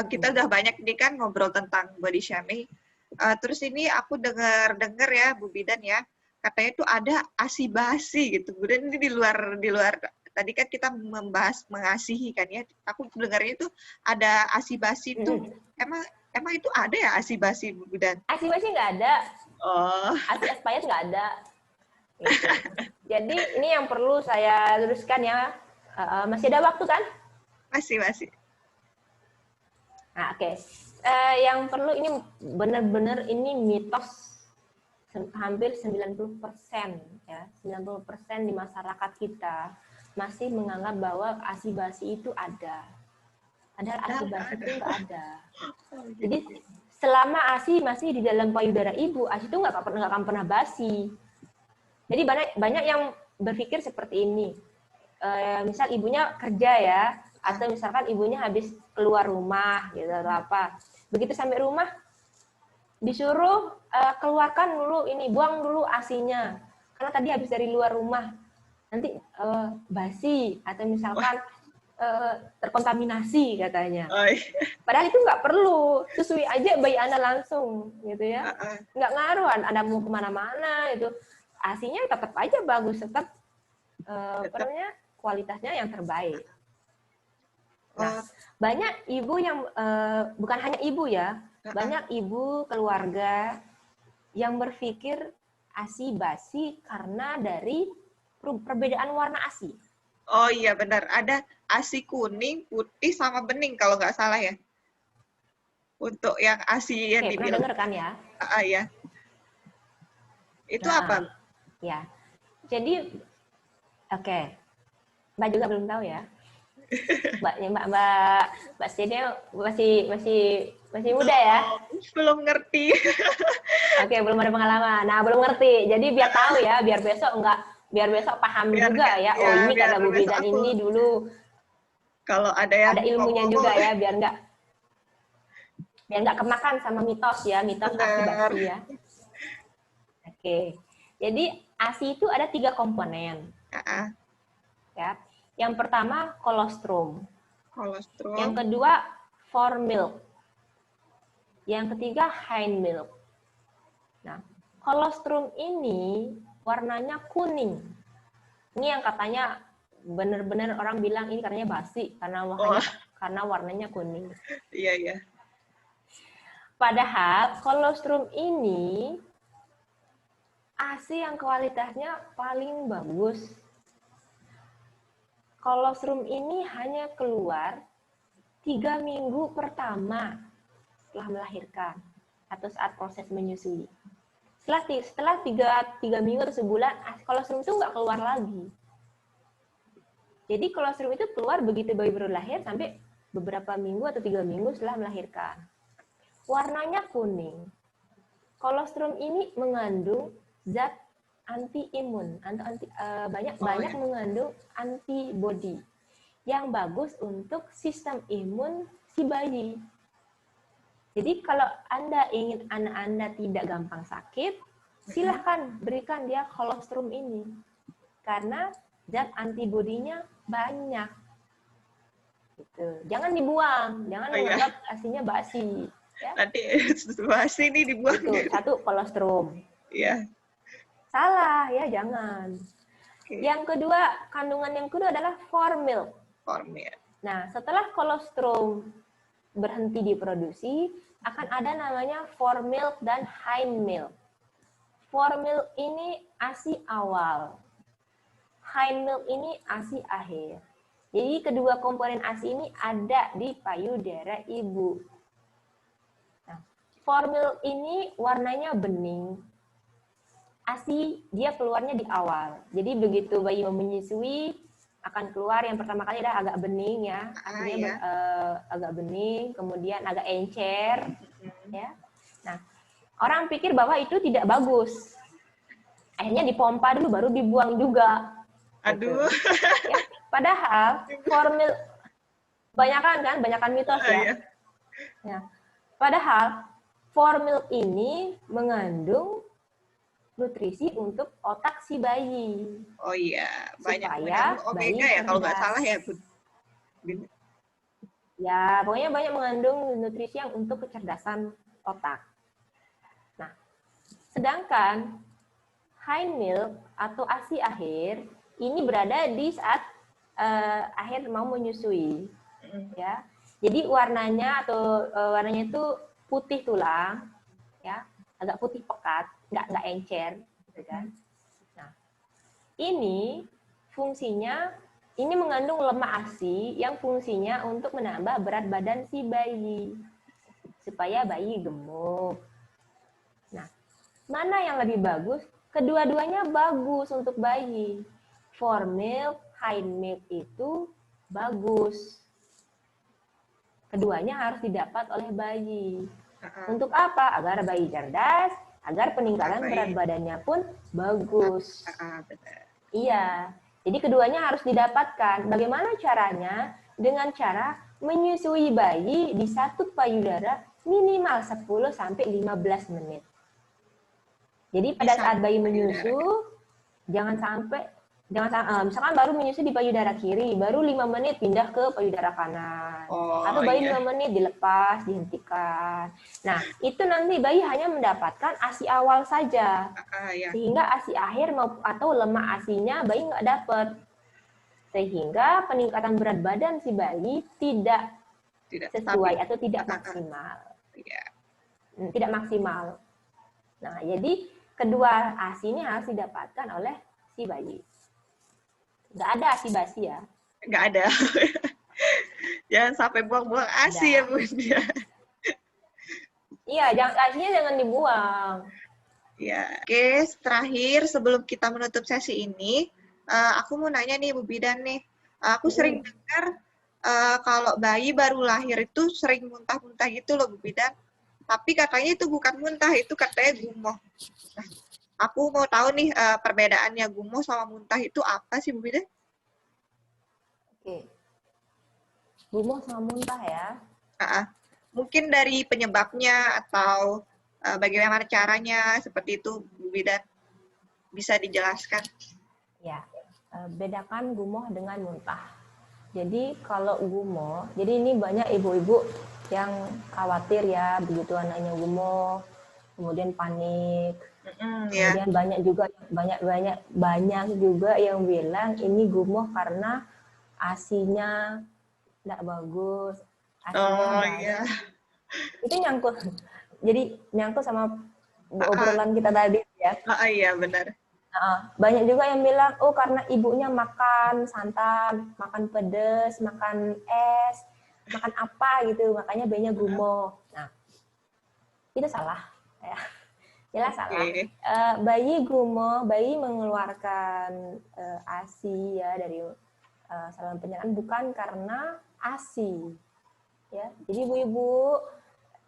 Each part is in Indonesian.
Kita udah banyak nih kan ngobrol tentang body shaming. Terus ini aku dengar ya Bu Bidan ya, katanya itu ada ASI basi gitu. Kemudian ini di luar tadi kan kita membahas mengasihi kan ya. Aku dengarnya itu ada ASI basi itu. Emang itu ada ya ASI basi Bu Bidan? ASI basi nggak ada. Oh. ASI expired nggak ada. Gitu. Jadi ini yang perlu saya luruskan ya. Masih ada waktu kan? Masih. Nah, oke. Yang perlu ini benar-benar ini mitos hampir 90% ya. 90% di masyarakat kita masih menganggap bahwa ASI basi itu ada. Padahal ASI basi itu nggak ada. Jadi selama ASI masih di dalam payudara ibu, ASI itu nggak akan pernah basi. Jadi banyak yang berpikir seperti ini. Misal ibunya kerja ya, atau misalkan ibunya habis keluar rumah gitu atau apa. Begitu sampai rumah disuruh keluarkan dulu ini, buang dulu ASI-nya. Karena tadi habis dari luar rumah. Nanti basi atau misalkan terkontaminasi katanya. Padahal itu nggak perlu, susui aja bayi Anda langsung gitu ya. Nggak ngaruh Anda mau kemana-mana itu. ASI-nya tetap aja bagus, tetap kualitasnya yang terbaik. Nah, banyak ibu yang bukan hanya ibu ya, banyak ibu keluarga yang berpikir ASI basi karena dari perbedaan warna ASI. Oh iya benar, ada ASI kuning, putih sama bening kalau nggak salah ya. Untuk yang ASI yang pernah dengar kan ya? Ya. Itu apa? Ya. Jadi Mbak juga belum tahu ya. Mbak Stede masih muda ya? Belum ngerti. Oke, belum ada pengalaman. Nah, belum ngerti. Jadi biar tahu ya, biar besok paham juga ya. Oh, ini kata Bu Bidan ini dulu. Kalau ada ilmunya juga ya, biar nggak kemakan sama mitos ya, mitos ASI basi ya. Oke. Jadi ASI itu ada 3 komponen. Ya. Yang pertama kolostrum. Yang kedua foremilk. Yang ketiga hind milk. Nah, kolostrum ini warnanya kuning. Ini yang katanya benar-benar orang bilang ini katanya basi karena warnanya kuning. Iya. Padahal kolostrum ini ASI yang kualitasnya paling bagus. Kolostrum ini hanya keluar 3 minggu pertama setelah melahirkan atau saat proses menyusui. Setelah 3 minggu atau sebulan, kolostrum itu nggak keluar lagi. Jadi kolostrum itu keluar begitu bayi baru lahir sampai beberapa minggu atau 3 minggu setelah melahirkan. Warnanya kuning. Kolostrum ini mengandung zat anti-imun, banyak mengandung antibodi yang bagus untuk sistem imun si bayi. Jadi kalau Anda ingin anak Anda tidak gampang sakit, silahkan berikan dia kolostrum ini. Karena zat antibodinya banyak. Gitu. Jangan dibuang, jangan menganggap ASInya basi. Ya? Nanti basi ini dibuang. Itu, 1 kolostrum. Iya. Salah, ya jangan. Yang kedua, kandungan yang kedua adalah foremilk. Nah, setelah kolostrum berhenti diproduksi, akan ada namanya foremilk dan hind milk. Foremilk ini ASI awal. Hind milk ini ASI akhir. Jadi kedua komponen ASI ini ada di payudara ibu. Nah, foremilk ini warnanya bening. ASI dia keluarnya di awal. Jadi begitu bayi mau menyusui akan keluar yang pertama kali adalah agak bening ya. ASInya agak bening, kemudian agak encer ya. Nah, orang pikir bahwa itu tidak bagus. Akhirnya dipompa dulu baru dibuang juga. Aduh. Gitu. Ya, padahal foremilk banyakan mitos ya. Ya. Padahal foremilk ini mengandung nutrisi untuk otak si bayi. Oh iya, banyak supaya omega ya kalau nggak salah ya, Bu. Ya, pokoknya banyak mengandung nutrisi yang untuk kecerdasan otak. Nah, sedangkan high milk atau ASI akhir ini berada di saat akhir mau menyusui, ya. Jadi warnanya itu putih tulang, ya, agak putih pekat, nggak encer, gitu kan. Nah, ini fungsinya ini mengandung lemak ASI yang fungsinya untuk menambah berat badan si bayi supaya bayi gemuk. Nah, mana yang lebih bagus? Kedua-duanya bagus untuk bayi. For milk, high milk itu bagus. Keduanya harus didapat oleh bayi. Untuk apa? Agar bayi cerdas, agar peningkatan berat badannya pun bagus. Iya. Jadi keduanya harus didapatkan. Bagaimana caranya? Dengan cara menyusui bayi di satu payudara minimal 10 sampai 15 menit. Jadi pada saat bayi menyusu, misalkan baru menyusu di payudara kiri, baru 5 menit pindah ke payudara kanan. Atau bayi 5 menit dilepas, dihentikan. Nah, itu nanti bayi hanya mendapatkan ASI awal saja. Sehingga ASI akhir atau lemak ASInya bayi nggak dapat. Sehingga peningkatan berat badan si bayi tidak sesuai atau tidak maksimal. Tidak maksimal. Nah, jadi kedua ASI ini harus didapatkan oleh si bayi. Nggak ada ASI basi ya. Nggak ada. Jangan sampai buang-buang ASI ya, Bun. Iya, ASI-nya jangan dibuang. Ya, oke. Terakhir, sebelum kita menutup sesi ini, aku mau nanya nih, Bu Bidan nih. Aku sering dengar kalau bayi baru lahir itu sering muntah-muntah gitu loh, Bu Bidan. Tapi katanya itu bukan muntah, itu katanya gumoh. Nah, aku mau tahu nih perbedaannya gumoh sama muntah itu apa sih, Bu Bidan? Oke. Gumoh sama muntah ya. Mungkin dari penyebabnya atau bagaimana caranya, seperti itu, Bu Bidan. Bisa dijelaskan? Ya, bedakan gumoh dengan muntah. Jadi kalau gumoh, jadi ini banyak ibu-ibu yang khawatir ya begitu anaknya gumoh, kemudian panik. Kemudian banyak juga yang bilang ini gumoh karena ASINya tidak bagus, ASINya baik. Itu nyangkut. Jadi nyangkut sama obrolan kita tadi ya. Iya benar. Banyak juga yang bilang, oh karena ibunya makan santan, makan pedas, makan es, makan apa gitu, makanya bayinya gumoh. Nah, itu salah. Ya. Jelas salah. Bayi gumoh, bayi mengeluarkan ASI ya dari saluran pencernaan bukan karena ASI. Ya, jadi ibu-ibu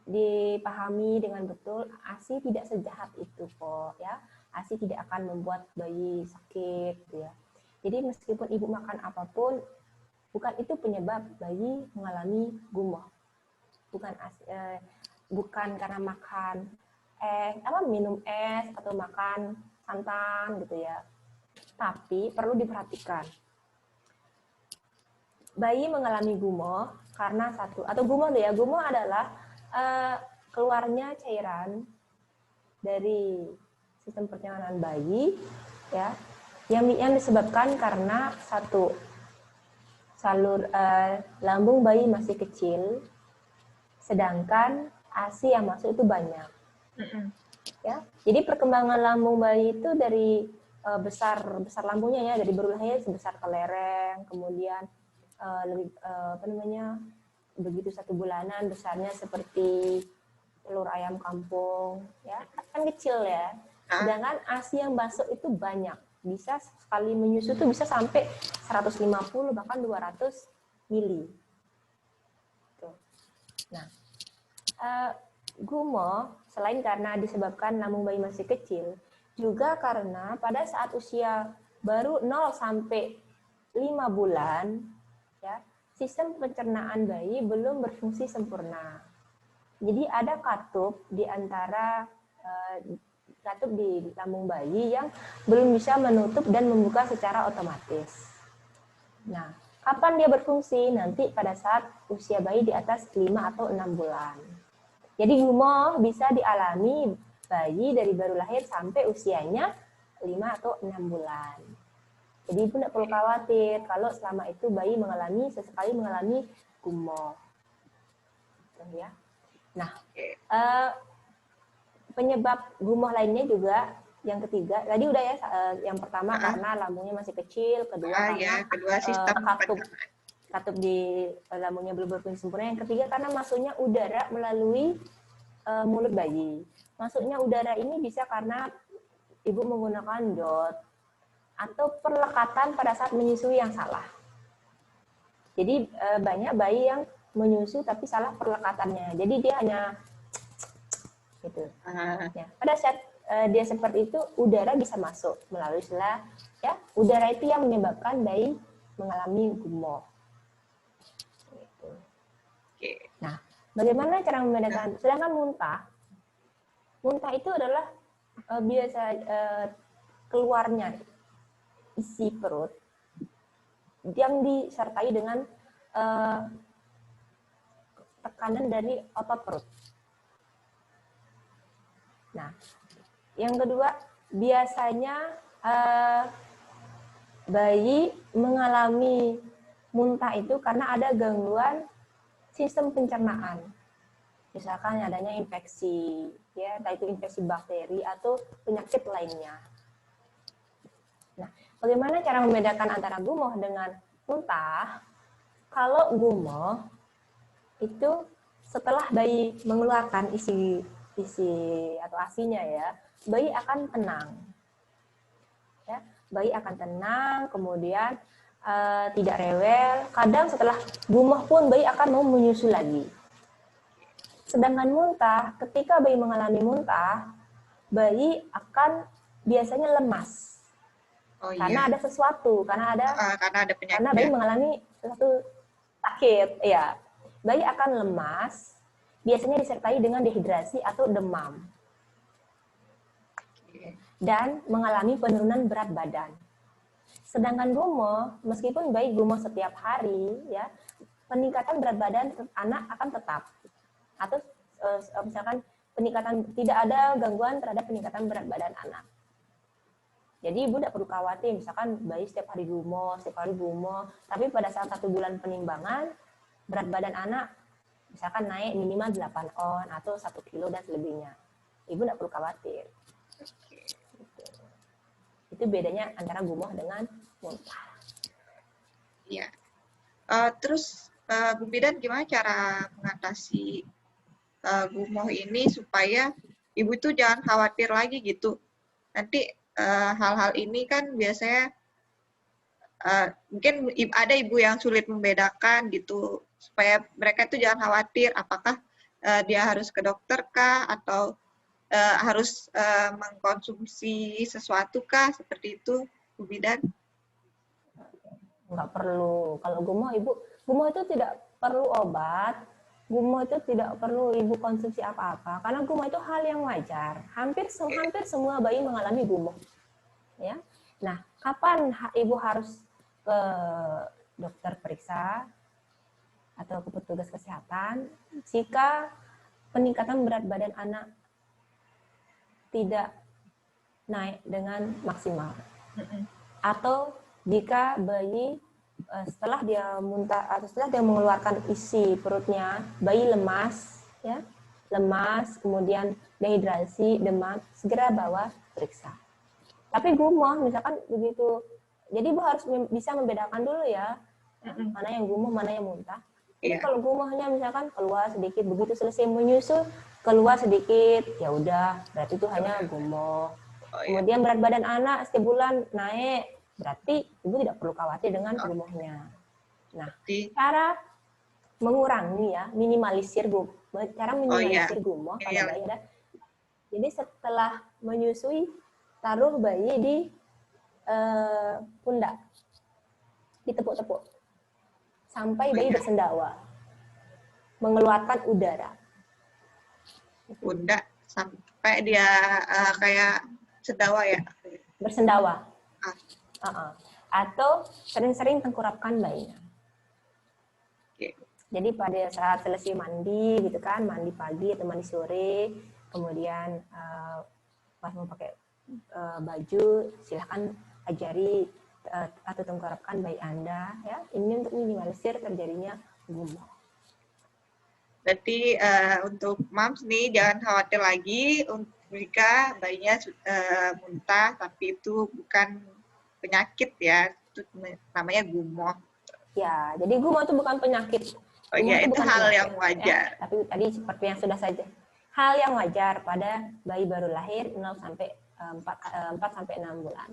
dipahami dengan betul ASI tidak sejahat itu kok ya. ASI tidak akan membuat bayi sakit gitu ya. Jadi meskipun ibu makan apapun bukan itu penyebab bayi mengalami gumoh. Bukan karena makan minum es atau makan santan gitu ya. Tapi perlu diperhatikan. Bayi mengalami gumoh karena gumoh adalah keluarnya cairan dari sistem pencernaan bayi ya yang disebabkan karena satu salur lambung bayi masih kecil sedangkan ASI yang masuk itu banyak. Ya. Jadi perkembangan lambung bayi itu dari besar lambungnya ya dari baru lahir sebesar kelereng, kemudian begitu 1 bulanan besarnya seperti telur ayam kampung ya kan kecil ya. Sedangkan ASI yang masuk itu banyak, bisa sekali menyusu tuh bisa sampai 150 bahkan 200 mili. Tuh. Nah, gumoh selain karena disebabkan lambung bayi masih kecil, juga karena pada saat usia baru 0 sampai 5 bulan ya, sistem pencernaan bayi belum berfungsi sempurna. Jadi ada katup di antara katup di lambung bayi yang belum bisa menutup dan membuka secara otomatis. Nah, Kapan dia berfungsi? Nanti pada saat usia bayi di atas 5 atau 6 bulan. Jadi gumoh bisa dialami bayi dari baru lahir sampai usianya 5 atau 6 bulan. Jadi ibu tidak perlu khawatir kalau selama itu bayi sesekali mengalami gumoh. Ya. Nah, penyebab gumoh lainnya juga yang ketiga, tadi udah ya, yang pertama karena lambungnya masih kecil, kedua karena kedua sistem katup di lambungnya belum berfungsi sempurna, yang ketiga karena masuknya udara melalui mulut bayi. Masuknya udara ini bisa karena ibu menggunakan DOT atau perlekatan pada saat menyusui yang salah. Jadi banyak bayi yang menyusu tapi salah perlekatannya. Jadi dia hanya gitu. Ya. Pada saat dia seperti itu, udara bisa masuk melalui sela. Ya, udara itu yang menyebabkan bayi mengalami gumoh. Gitu. Nah, bagaimana cara membedakan? Sedangkan muntah itu adalah biasa keluarnya isi perut yang disertai dengan tekanan dari otot perut. Nah, yang kedua, biasanya bayi mengalami muntah itu karena ada gangguan sistem pencernaan. Misalkan adanya infeksi, ya, entah itu infeksi bakteri atau penyakit lainnya. Nah, bagaimana cara membedakan antara gumoh dengan muntah? Kalau gumoh itu setelah bayi mengeluarkan isi atau asinya ya, bayi akan tenang. Ya, bayi akan tenang, kemudian tidak rewel. Kadang setelah gumoh pun bayi akan mau menyusu lagi. Sedangkan muntah, ketika bayi mengalami muntah, bayi akan biasanya lemas. Karena ada sesuatu, karena ada penyakit. Karena bayi mengalami sesuatu sakit, ya. Bayi akan lemas, biasanya disertai dengan dehidrasi atau demam. Dan mengalami penurunan berat badan. Sedangkan gumoh, meskipun bayi gumoh setiap hari, ya, peningkatan berat badan anak akan tetap. Atau misalkan tidak ada gangguan terhadap peningkatan berat badan anak. Jadi ibu tidak perlu khawatir, misalkan bayi setiap hari gumoh, tapi pada saat 1 bulan penimbangan, berat badan anak misalkan naik minimal 8 on atau 1 kilo dan selebihnya. Ibu tidak perlu khawatir. Itu bedanya antara gumoh dengan muntah. Iya. Terus Bu Bidan gimana cara mengatasi gumoh ini supaya ibu itu jangan khawatir lagi gitu. Nanti hal-hal ini kan biasanya mungkin ada ibu yang sulit membedakan gitu, supaya mereka itu jangan khawatir apakah dia harus ke dokter kah atau harus mengkonsumsi sesuatu kah, seperti itu Bu Bidan? Nggak perlu. Kalau gumoh itu tidak perlu obat, gumoh itu tidak perlu ibu konsumsi apa-apa, karena gumoh itu hal yang wajar. Hampir semua bayi mengalami gumoh. Ya. Nah, kapan ibu harus ke dokter periksa atau ke petugas kesehatan jika peningkatan berat badan anak tidak naik dengan maksimal, atau jika bayi setelah dia muntah atau setelah dia mengeluarkan isi perutnya, bayi lemas, ya, kemudian dehidrasi, demam, segera bawa periksa. Tapi gumoh, misalkan begitu, jadi ibu harus bisa membedakan dulu ya, mana yang gumoh, mana yang muntah. Jadi kalau gumohnya misalkan keluar sedikit, begitu selesai menyusu keluar sedikit, ya udah, berarti itu hanya gumoh. Kemudian berat badan anak setiap bulan naik, berarti ibu tidak perlu khawatir dengan gumohnya. Nah, cara mengurangi ya, minimalisir gumoh gumoh pada bayi ada. Jadi setelah menyusui, taruh bayi di pundak, ditepuk-tepuk sampai bayi bersendawa, mengeluarkan udara. Pundak sampai dia kayak sendawa ya? Bersendawa. Atau sering-sering tengkurapkan bayinya. Jadi pada saat selesai mandi gitu kan, mandi pagi atau mandi sore, kemudian pas mau pakai baju, silahkan ajari atau tengkurapkan bayi Anda ya. Ini untuk minimalisir terjadinya gumoh. Berarti untuk moms nih jangan khawatir lagi jika bayinya muntah, tapi itu bukan penyakit ya, itu namanya gumoh. Ya, jadi gumoh itu bukan penyakit. Oh iya, itu hal yang wajar. Ya. Tapi tadi seperti yang sudah saja. Hal yang wajar pada bayi baru lahir 0 sampai 4 sampai 6 bulan.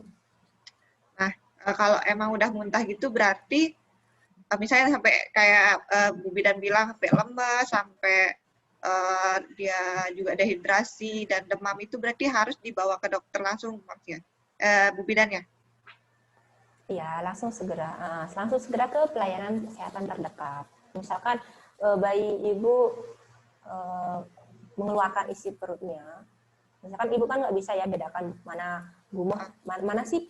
Nah, kalau emang udah muntah gitu berarti misalnya sampai kayak Bu Bidan bilang sampai lemas, sampai dia juga dehidrasi dan demam, itu berarti harus dibawa ke dokter langsung, Moms ya? Bu Bidan ya? Iya, langsung segera ke pelayanan kesehatan terdekat. Misalkan bayi ibu mengeluarkan isi perutnya, misalkan ibu kan nggak bisa ya bedakan mana gumoh, mana sih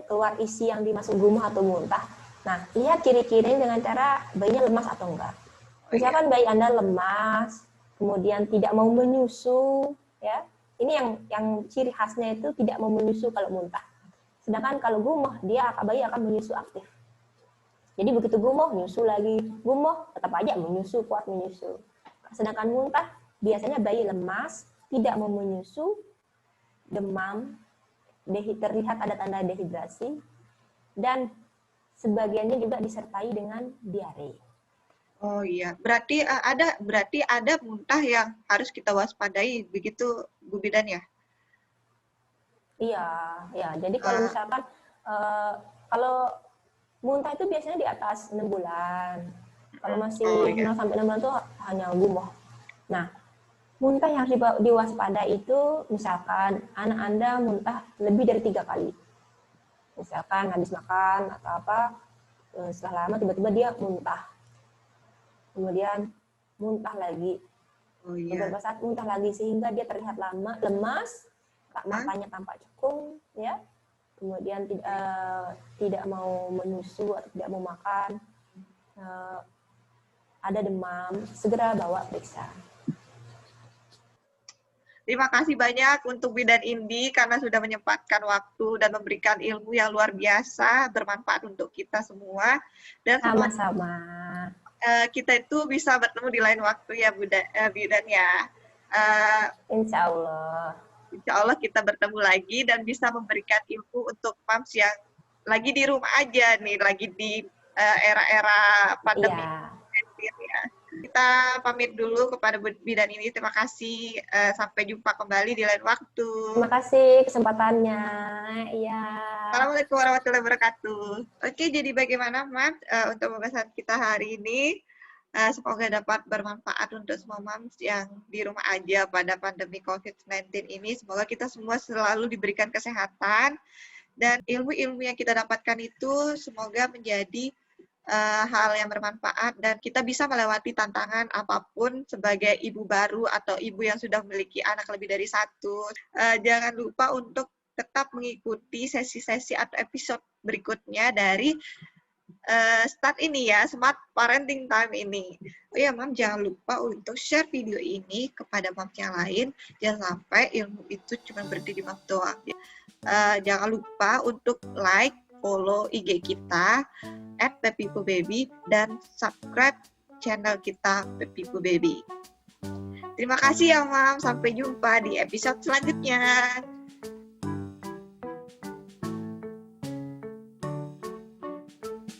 keluar isi yang dimasuk gumoh atau muntah. Nah, lihat ciri-cirinya dengan cara bayinya lemas atau enggak. Misalkan bayi Anda lemas, kemudian tidak mau menyusu, ya, ini yang ciri khasnya itu tidak mau menyusu kalau muntah. Sedangkan kalau gumoh, bayi akan menyusu aktif. Jadi begitu gumoh, nyusu lagi. Gumoh, tetap aja menyusu, kuat menyusu. Sedangkan muntah, biasanya bayi lemas, tidak mau menyusu, demam, terlihat ada tanda dehidrasi, dan sebagiannya juga disertai dengan diare. Oh iya, berarti ada muntah yang harus kita waspadai, begitu Bu Bidan ya? Iya, ya. Jadi kalau misalkan kalau muntah itu biasanya di atas 6 bulan. Kalau masih 0 sampai 6 bulan itu hanya gumoh. Nah, muntah yang harus diwaspadai itu misalkan anak Anda muntah lebih dari 3 kali. Misalkan habis makan atau apa, setelah lama tiba-tiba dia muntah. Kemudian muntah lagi. Beberapa saat muntah lagi sehingga dia terlihat lemas, matanya tampak cekung, ya. Kemudian tidak mau menyusu atau tidak mau makan, ada demam, segera bawa periksa. Terima kasih banyak untuk Bidan Indi karena sudah menyempatkan waktu dan memberikan ilmu yang luar biasa, bermanfaat untuk kita semua. Dan sama-sama. Kita itu bisa bertemu di lain waktu ya, Bidan ya. Insya Allah. Insya Allah kita bertemu lagi dan bisa memberikan ilmu untuk moms yang lagi di rumah aja nih, lagi di era-era pandemi. Ya. Kita pamit dulu kepada Bidan ini. Terima kasih. Sampai jumpa kembali di lain waktu. Terima kasih kesempatannya. Iya. Assalamualaikum warahmatullahi wabarakatuh. Oke, jadi bagaimana, Mas, untuk pembahasan kita hari ini? Semoga dapat bermanfaat untuk semua moms yang di rumah aja pada pandemi COVID-19 ini. Semoga kita semua selalu diberikan kesehatan dan ilmu-ilmu yang kita dapatkan itu semoga menjadi hal yang bermanfaat dan kita bisa melewati tantangan apapun sebagai ibu baru atau ibu yang sudah memiliki anak lebih dari 1. Jangan lupa untuk tetap mengikuti sesi-sesi atau episode berikutnya dari start ini ya, Smart Parenting Time ini. Oh ya, Mam, jangan lupa untuk share video ini kepada moms yang lain. Jangan sampai ilmu itu cuma berhenti di moms doang. Jangan lupa untuk like, follow IG kita @pepipobaby dan subscribe channel kita Pepipo Baby. Terima kasih ya, Mam. Sampai jumpa di episode selanjutnya.